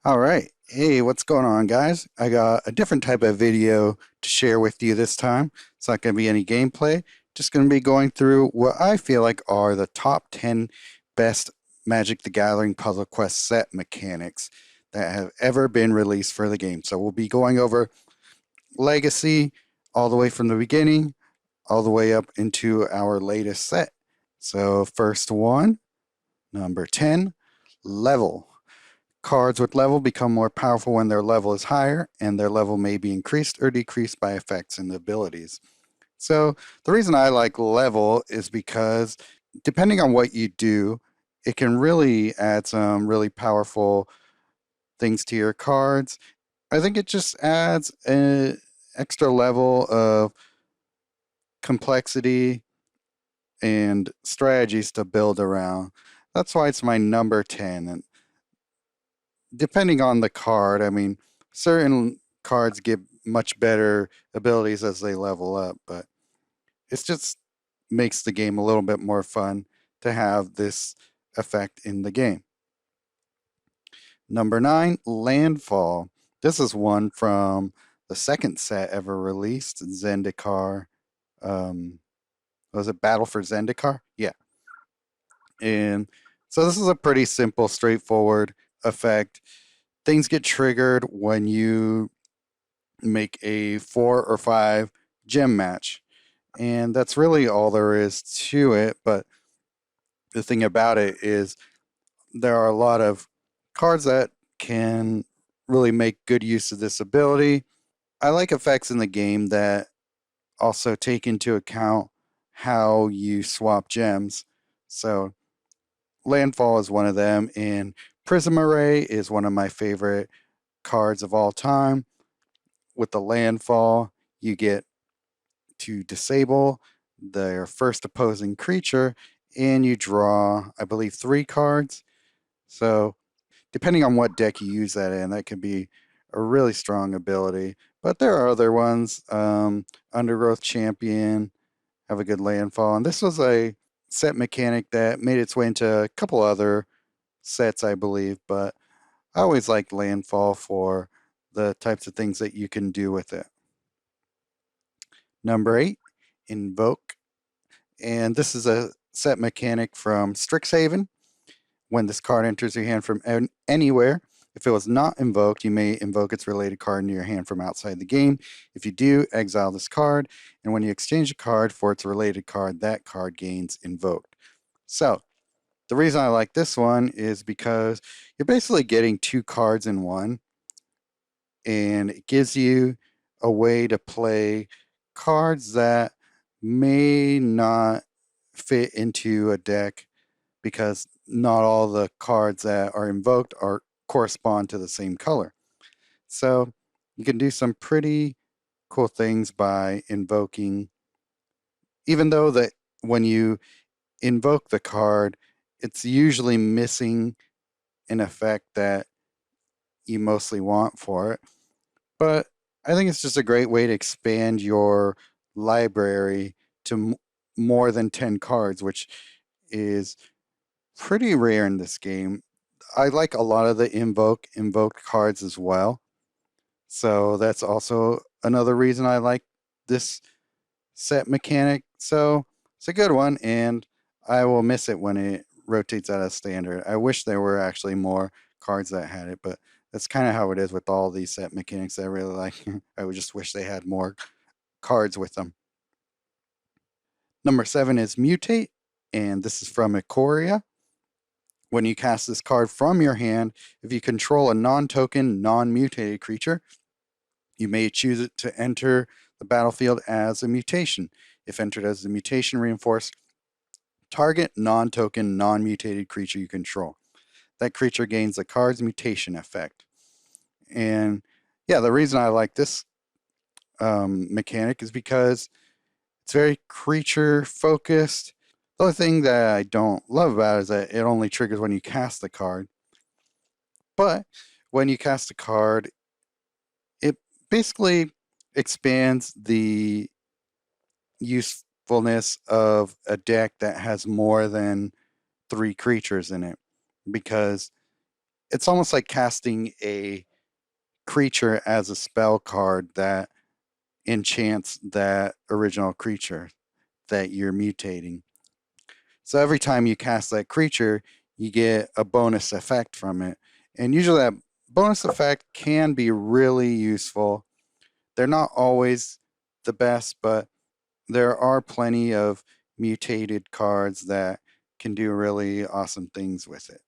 All right. Hey, what's going on, guys? I got a different type of video to share with you this time. It's not going to be any gameplay, just going to be going through what I feel like are the top 10 best Magic the Gathering Puzzle Quest set mechanics that have ever been released for the game. So we'll be going over Legacy all the way from the beginning, all the way up into our latest set. So, first one, number 10, Level. Cards with level become more powerful when their level is higher, and their level may be increased or decreased by effects and abilities. So, the reason I like level is because depending on what you do, it can really add some really powerful things to your cards. I think it just adds an extra level of complexity and strategies to build around. That's why it's my number 10. And depending on the card, I mean, certain cards get much better abilities as they level up, but it just makes the game a little bit more fun to have this effect in the game. Number 9, Landfall. This is one from the second set ever released, Zendikar. Um, was it Battle for Zendikar? Yeah. And so this is a pretty simple, straightforward effect. Things get triggered when you make a 4 or 5 gem match. And that's really all there is to it. But the thing about it is, there are a lot of cards that can really make good use of this ability. I like effects in the game that also take into account how you swap gems. So, Landfall is one of them, and Prism Array is one of my favorite cards of all time. With the Landfall, you get to disable their first opposing creature, and you draw, I believe, 3 cards. So, depending on what deck you use that in, that could be a really strong ability. But there are other ones. Undergrowth Champion have a good landfall, and this was a set mechanic that made its way into a couple other sets, I believe. But I always liked landfall for the types of things that you can do with it. Number 8, Invoke. And this is a set mechanic from Strixhaven. When this card enters your hand from anywhere, if it was not invoked, you may invoke its related card into your hand from outside the game. If you do, exile this card, and when you exchange a card for its related card, that card gains invoked. So, the reason I like this one is because you're basically getting 2 cards in one, and it gives you a way to play cards that may not fit into a deck because not all the cards that are invoked are correspond to the same color. So you can do some pretty cool things by invoking, even though that when you invoke the card, it's usually missing an effect that you mostly want for it. But I think it's just a great way to expand your library to more than 10 cards, which is pretty rare in this game. I like a lot of the invoked cards as well. So that's also another reason I like this set mechanic. So it's a good one, and I will miss it when it rotates out of standard. I wish there were actually more cards that had it, but that's kind of how it is with all these set mechanics I really like. I would just wish they had more cards with them. Number 7 is Mutate, and this is from Ikoria. When you cast this card from your hand, if you control a non-token, non-mutated creature, you may choose it to enter the battlefield as a mutation. If entered as a mutation, reinforce target non-token, non-mutated creature you control. That creature gains the card's mutation effect. And yeah, the reason I like this mechanic is because it's very creature focused. The only thing that I don't love about it is that it only triggers when you cast the card. But when you cast a card, it basically expands the usefulness of a deck that has more than 3 creatures in it, because it's almost like casting a creature as a spell card that enchants that original creature that you're mutating. So every time you cast that creature, you get a bonus effect from it. And usually that bonus effect can be really useful. They're not always the best, but there are plenty of mutated cards that can do really awesome things with it.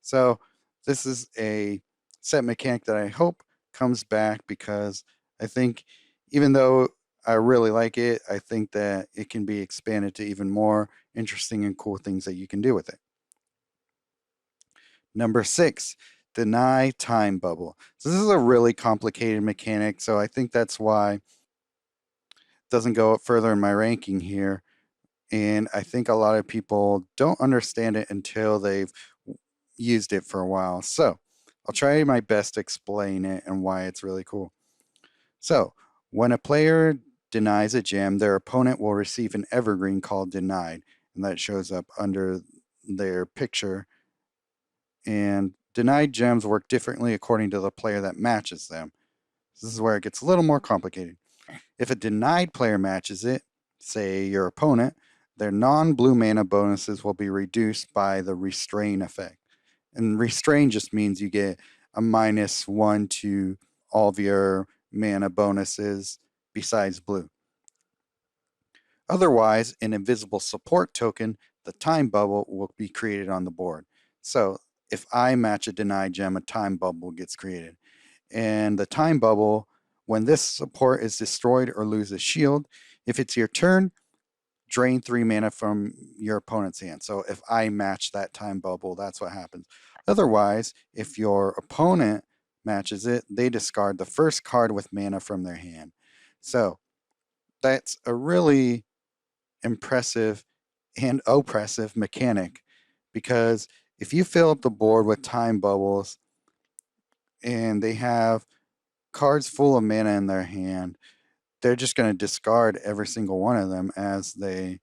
So this is a set mechanic that I hope comes back, because I think even though I really like it, I think that it can be expanded to even more interesting and cool things that you can do with it. Number 6, deny time bubble. So this is a really complicated mechanic, so I think that's why it doesn't go up further in my ranking here. And I think a lot of people don't understand it until they've used it for a while. So I'll try my best to explain it and why it's really cool. So when a player denies a gem, their opponent will receive an evergreen called denied, and that shows up under their picture. And denied gems work differently according to the player that matches them. This is where it gets a little more complicated. If a denied player matches it, say your opponent, their non-blue mana bonuses will be reduced by the restrain effect. And restrain just means you get a -1 to all of your mana bonuses besides blue. Otherwise, an invisible support token, the time bubble, will be created on the board. So if I match a denied gem, a time bubble gets created. And the time bubble, when this support is destroyed or loses shield, if it's your turn, drain 3 mana from your opponent's hand. So if I match that time bubble, that's what happens. Otherwise, if your opponent matches it, they discard the first card with mana from their hand. So that's a really impressive and oppressive mechanic, because if you fill up the board with time bubbles and they have cards full of mana in their hand, they're just going to discard every single one of them as they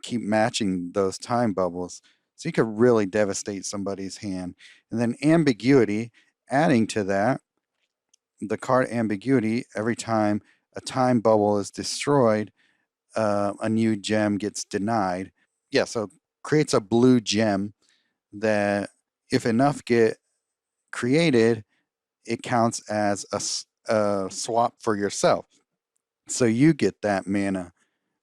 keep matching those time bubbles. So you could really devastate somebody's hand. And then ambiguity, adding to that, the card ambiguity, every time a time bubble is destroyed, a new gem gets denied. Yeah, so creates a blue gem that if enough get created, it counts as a swap for yourself. So you get that mana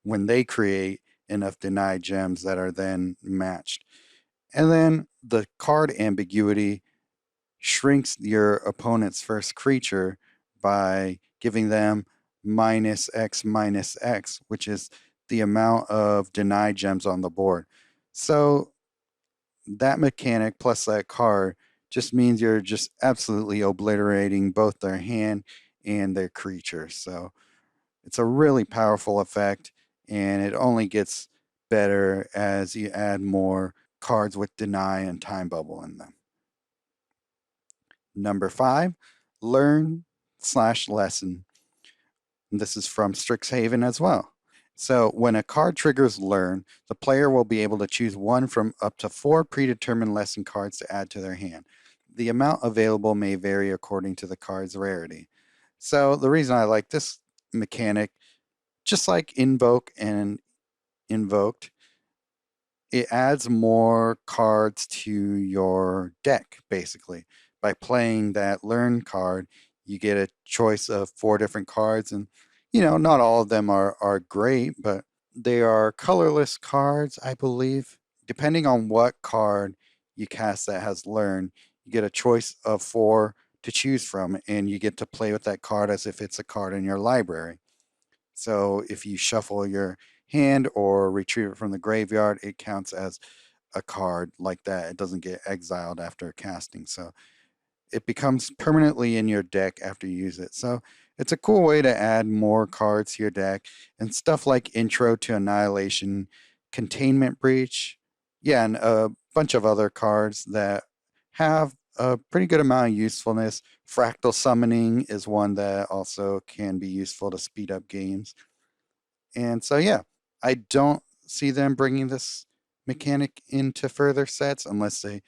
when they create enough denied gems that are then matched. And then the card ambiguity shrinks your opponent's first creature by giving them -X, which is the amount of denied gems on the board. So that mechanic plus that card just means you're just absolutely obliterating both their hand and their creature. So it's a really powerful effect, and it only gets better as you add more cards with deny and time bubble in them. Number 5, learn/lesson. This is from Strixhaven as well. So when a card triggers learn, the player will be able to choose one from up to 4 predetermined lesson cards to add to their hand. The amount available may vary according to the card's rarity. So the reason I like this mechanic, just like Invoke and Invoked, it adds more cards to your deck, basically. By playing that learn card, you get a choice of 4 different cards, and not all of them are great, but they are colorless cards, I believe. Depending on what card you cast that has learn, you get a choice of 4 to choose from, and you get to play with that card as if it's a card in your library. So if you shuffle your hand or retrieve it from the graveyard, it counts as a card like that. It doesn't get exiled after casting. So it becomes permanently in your deck after you use it. So it's a cool way to add more cards to your deck, and stuff like Intro to Annihilation, Containment Breach, yeah, and a bunch of other cards that have a pretty good amount of usefulness. Fractal Summoning is one that also can be useful to speed up games. And so, yeah, I don't see them bringing this mechanic into further sets unless they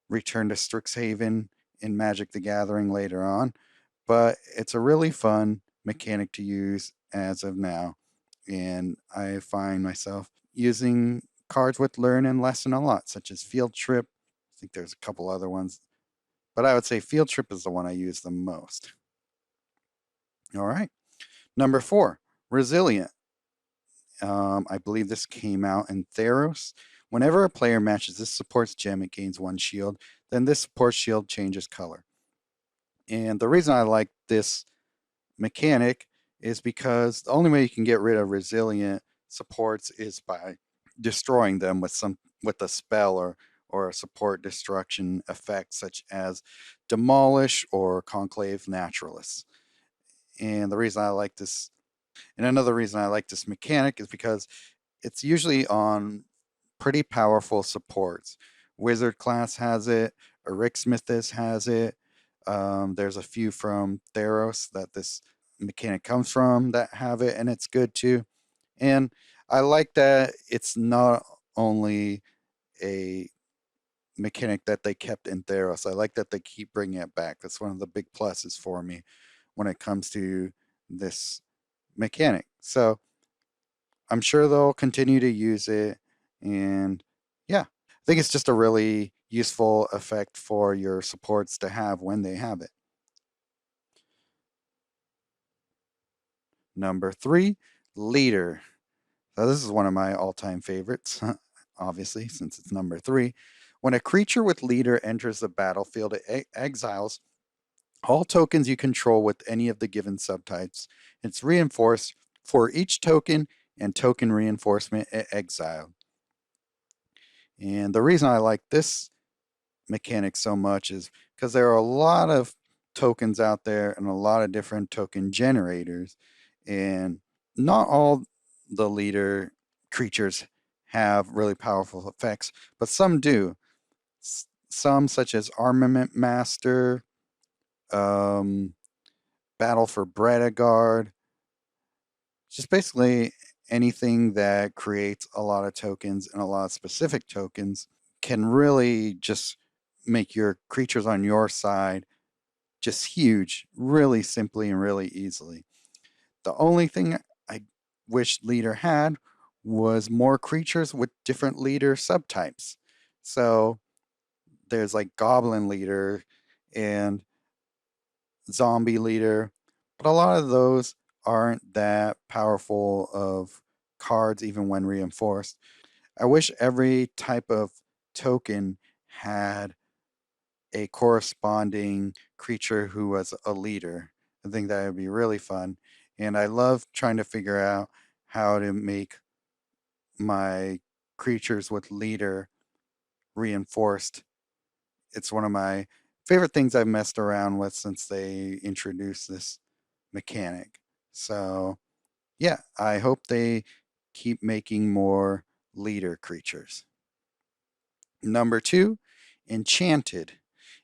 return to Strixhaven in Magic the Gathering later on, but it's a really fun mechanic to use as of now. And I find myself using cards with learn and lesson a lot, such as Field Trip. I think there's a couple other ones, but I would say Field Trip is the one I use the most. All right. Number 4, Resilient. I believe this came out in Theros. Whenever a player matches this support's gem, it gains 1 shield. Then this support shield changes color. And the reason I like this mechanic is because the only way you can get rid of resilient supports is by destroying them with a spell or a support destruction effect such as Demolish or Conclave Naturalists. And the reason I like this and another reason I like this mechanic is because it's usually on pretty powerful supports. Wizard class has it, Erixmithis has it. There's a few from Theros that this mechanic comes from that have it, and it's good too. And I like that it's not only a mechanic that they kept in Theros. I like that they keep bringing it back. That's one of the big pluses for me when it comes to this mechanic. So I'm sure they'll continue to use it. And yeah, I think it's just a really useful effect for your supports to have when they have it. Number 3, Leader. So this is one of my all-time favorites, obviously, since it's number 3. When a creature with Leader enters the battlefield, it exiles all tokens you control with any of the given subtypes. It's reinforced for each token and token reinforcement it exiled. And the reason I like this mechanic so much is because there are a lot of tokens out there and a lot of different token generators, and not all the leader creatures have really powerful effects, but some do. Some, such as Armament Master, Battle for Bredagard, just basically anything that creates a lot of tokens and a lot of specific tokens can really just make your creatures on your side just huge, really simply and really easily. The only thing I wish Leader had was more creatures with different leader subtypes. So there's like Goblin Leader and Zombie Leader, but a lot of those aren't that powerful of cards even when reinforced. I wish every type of token had a corresponding creature who was a leader. I think that would be really fun. And I love trying to figure out how to make my creatures with leader reinforced. It's one of my favorite things I've messed around with since they introduced this mechanic. So, yeah, I hope they keep making more leader creatures. Number 2, Enchanted.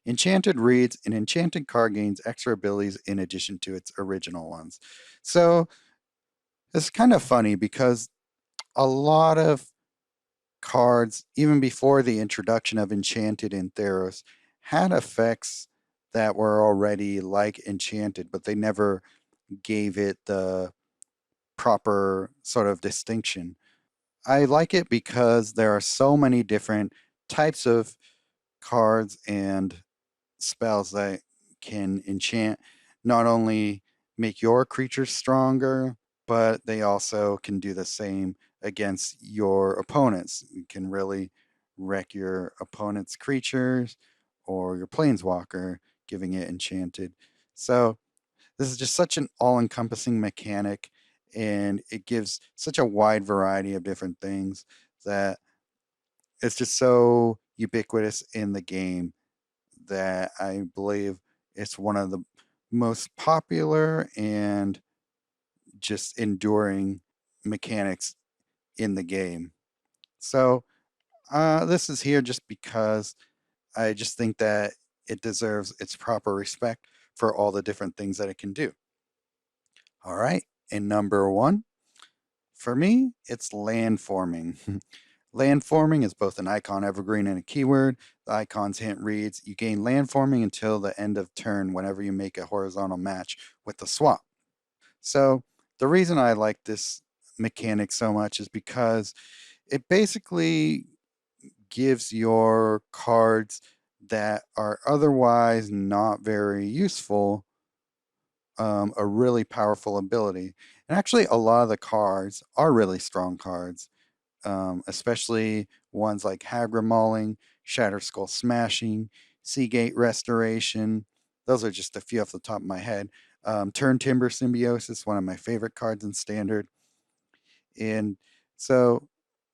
Enchanted reads, an enchanted card gains extra abilities in addition to its original ones. So it's kind of funny because a lot of cards, even before the introduction of Enchanted in Theros, had effects that were already like Enchanted, but they never gave it the proper sort of distinction. I like it because there are so many different types of cards and spells that can enchant, not only make your creatures stronger, but they also can do the same against your opponents. You can really wreck your opponent's creatures or your planeswalker, giving it enchanted. So this is just such an all-encompassing mechanic, and it gives such a wide variety of different things that it's just so ubiquitous in the game that I believe it's one of the most popular and just enduring mechanics in the game. So this is here just because I just think that it deserves its proper respect for all the different things that it can do. All right, and number 1, for me, it's landforming. Landforming is both an icon evergreen and a keyword. The icon's hint reads, you gain landforming until the end of turn whenever you make a horizontal match with the swap. So the reason I like this mechanic so much is because it basically gives your cards that are otherwise not very useful a really powerful ability. And actually, a lot of the cards are really strong cards, especially ones like Hagra Mauling, Shatter Skull Smashing, Seagate Restoration. Those are just a few off the top of my head. Turn Timber Symbiosis, one of my favorite cards in Standard. And so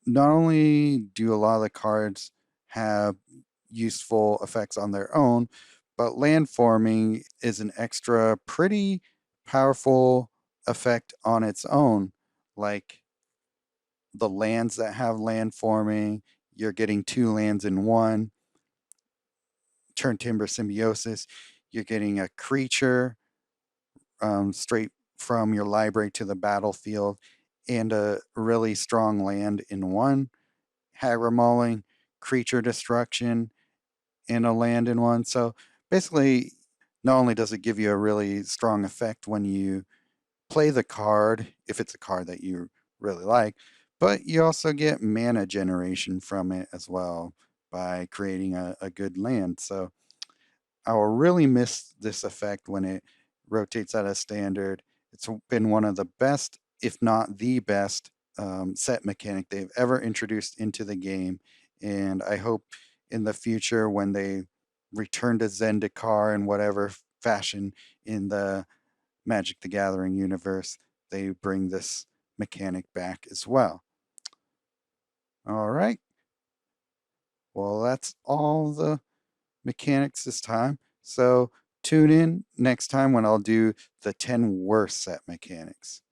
not only do a lot of the cards have useful effects on their own, but landforming is an extra pretty powerful effect on its own. Like the lands that have landforming, you're getting 2 lands in one. Turn Timber Symbiosis, you're getting a creature straight from your library to the battlefield and a really strong land in one. Hagra Mauling, creature destruction, and a land in one. So basically, not only does it give you a really strong effect when you play the card, if it's a card that you really like, but you also get mana generation from it as well by creating a good land. So I will really miss this effect when it rotates out of standard. It's been one of the best, if not the best, set mechanic they've ever introduced into the game. And I hope in the future, when they return to Zendikar in whatever fashion in the Magic the Gathering universe, they bring this mechanic back as well. All right. Well, that's all the mechanics this time. So tune in next time when I'll do the 10 worst set mechanics.